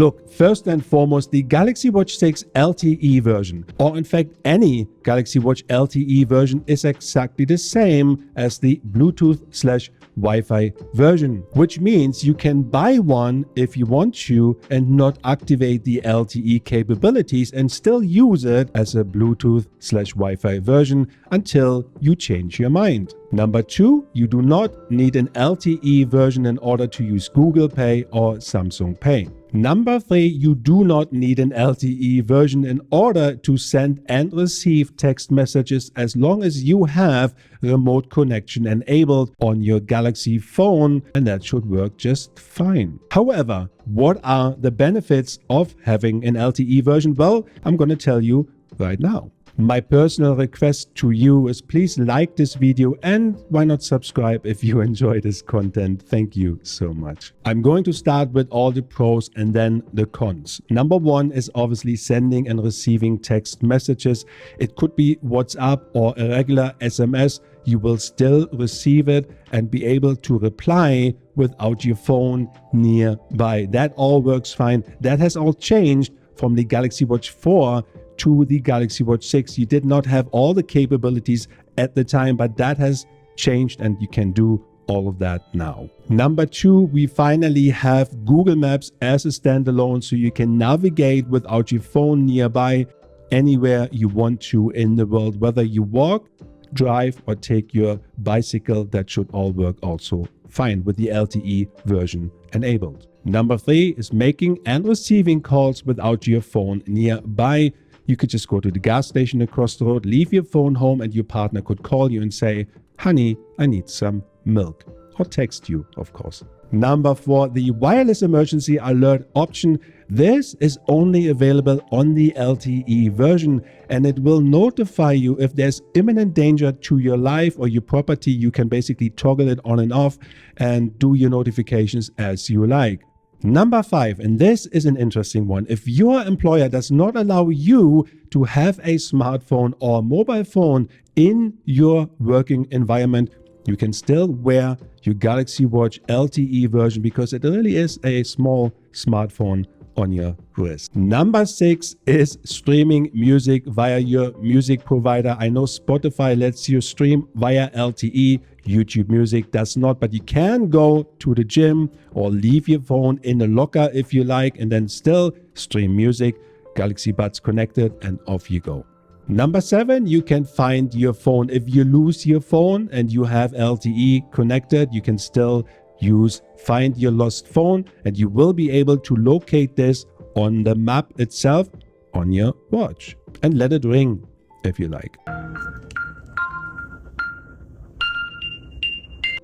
Look, first and foremost, the Galaxy Watch 6 LTE version, or in fact any Galaxy Watch LTE version, is exactly the same as the Bluetooth/Wi-Fi version, which means you can buy one if you want to and not activate the LTE capabilities and still use it as a Bluetooth/Wi-Fi version until you change your mind. Number 2, you do not need an LTE version in order to use Google Pay or Samsung Pay. Number 3, you do not need an LTE version in order to send and receive text messages as long as you have remote connection enabled on your Galaxy phone, and that should work just fine. However, what are the benefits of having an LTE version? Well, I'm going to tell you right now. My personal request to you is please like this video and why not subscribe if you enjoy this content. Thank you so much. I'm going to start with all the pros and then the cons. Number 1 is obviously sending and receiving text messages. It could be WhatsApp or a regular SMS. You will still receive it and be able to reply without your phone nearby. That all works fine. That has all changed from the Galaxy Watch 4 to the Galaxy Watch 6. You did not have all the capabilities at the time, but that has changed and you can do all of that now. Number 2, we finally have Google Maps as a standalone, so you can navigate without your phone nearby anywhere you want to in the world, whether you walk, drive, or take your bicycle. That should all work also fine with the LTE version enabled. Number 3 is making and receiving calls without your phone nearby. You could just go to the gas station across the road, leave your phone home, and your partner could call you and say, honey, I need some milk. Or text you, of course. Number 4, the wireless emergency alert option. This is only available on the LTE version, and it will notify you if there's imminent danger to your life or your property. You can basically toggle it on and off and do your notifications as you like. Number 5, and this is an interesting one. If your employer does not allow you to have a smartphone or mobile phone in your working environment, you can still wear your Galaxy Watch LTE version because it really is a small smartphone on your wrist. Number 6 is streaming music via your music provider. I know Spotify lets you stream via LTE. YouTube Music does not, but you can go to the gym or leave your phone in the locker if you like and then still stream music, Galaxy Buds connected, and off you go. Number 7, you can find your phone. If you lose your phone and you have LTE connected, you can still use Find Your Lost Phone, and you will be able to locate this on the map itself on your watch and let it ring if you like.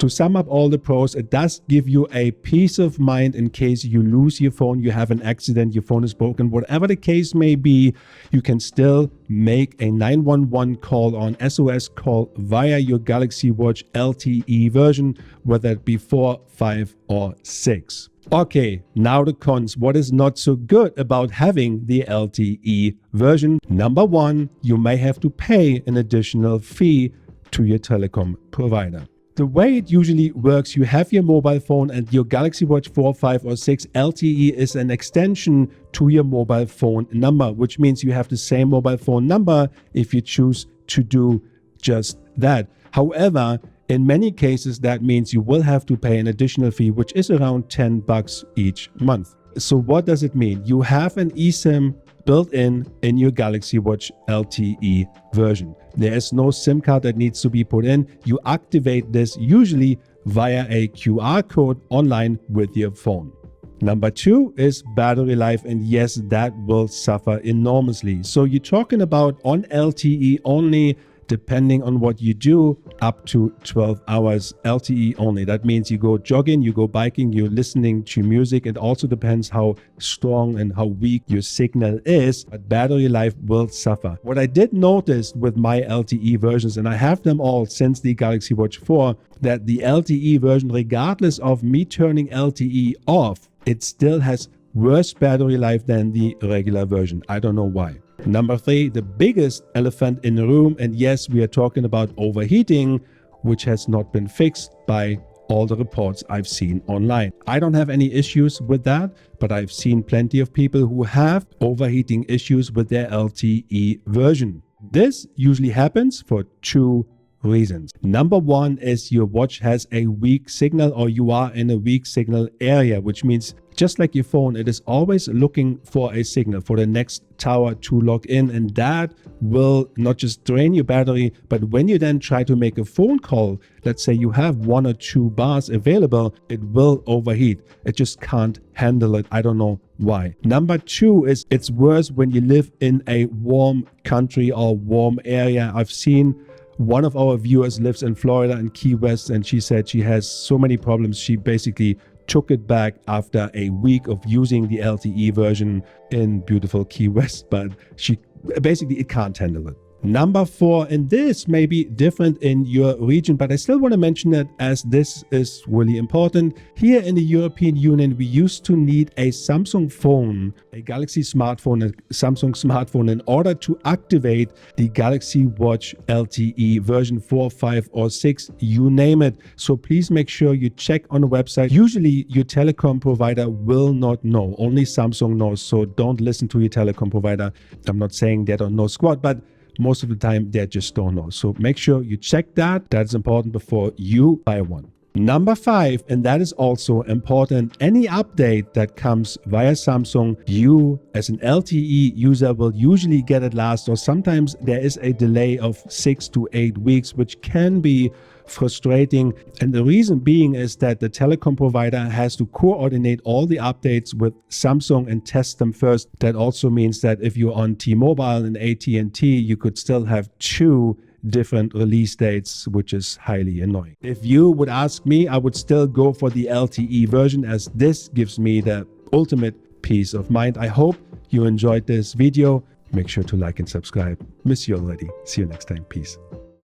To sum up all the pros, it does give you a peace of mind in case you lose your phone, you have an accident, your phone is broken, whatever the case may be, you can still make a 911 call on SOS call via your Galaxy Watch LTE version, whether it be 4, 5, or 6. Okay, now the cons. What is not so good about having the LTE version? Number 1, you may have to pay an additional fee to your telecom provider. The way it usually works, you have your mobile phone and your Galaxy Watch 4, 5, or 6 LTE is an extension to your mobile phone number, which means you have the same mobile phone number if you choose to do just that. However, in many cases, that means you will have to pay an additional fee, which is around $10 each month. So what does it mean? You have an eSIM built in your Galaxy Watch LTE version. There is no SIM card that needs to be put in. You activate this usually via a QR code online with your phone. Number 2 is battery life, and yes, that will suffer enormously. So you're talking about on LTE only, depending on what you do, up to 12 hours LTE only. That means you go jogging, you go biking, you're listening to music. It also depends how strong and how weak your signal is, but battery life will suffer. What I did notice with my LTE versions, and I have them all since the Galaxy Watch 4, that the LTE version, regardless of me turning LTE off, it still has worse battery life than the regular version. I don't know why. Number 3, the biggest elephant in the room, and yes, we are talking about overheating, which has not been fixed by all the reports I've seen online. I don't have any issues with that, but I've seen plenty of people who have overheating issues with their LTE version. This usually happens for two reasons. Number one is your watch has a weak signal, or you are in a weak signal area, which means just like your phone, it is always looking for a signal, for the next tower to log in, and that will not just drain your battery, but when you then try to make a phone call, let's say you have 1 or 2 bars available, it will overheat. It just can't handle it. I don't know why. Number two is it's worse when you live in a warm country or warm area. I've seen one of our viewers lives in Florida and Key West, and she said she has so many problems. She basically took it back after a week of using the LTE version in beautiful Key West, but it can't handle it. Number 4, and this may be different in your region, but I still want to mention it as this is really important. Here in the European Union, we used to need a Samsung phone, a Galaxy smartphone, a Samsung smartphone in order to activate the Galaxy Watch LTE version 4, 5, or 6, you name it. So please make sure you check on the website. Usually your telecom provider will not know, only Samsung knows. So don't listen to your telecom provider. I'm not saying they don't know squat, but most of the time they just don't know. So make sure you check that. That's important before you buy one. Number 5, and that is also important, any update that comes via Samsung, you as an LTE user will usually get it last, or sometimes there is a delay of 6 to 8 weeks, which can be frustrating. And the reason being is that the telecom provider has to coordinate all the updates with Samsung and test them first. That also means that if you're on T-Mobile and AT&T, you could still have 2 different release dates, which is highly annoying. If you would ask me, I would still go for the LTE version, as this gives me the ultimate peace of mind. I hope you enjoyed this video. Make sure to like and subscribe. Miss you already. See you next time. Peace.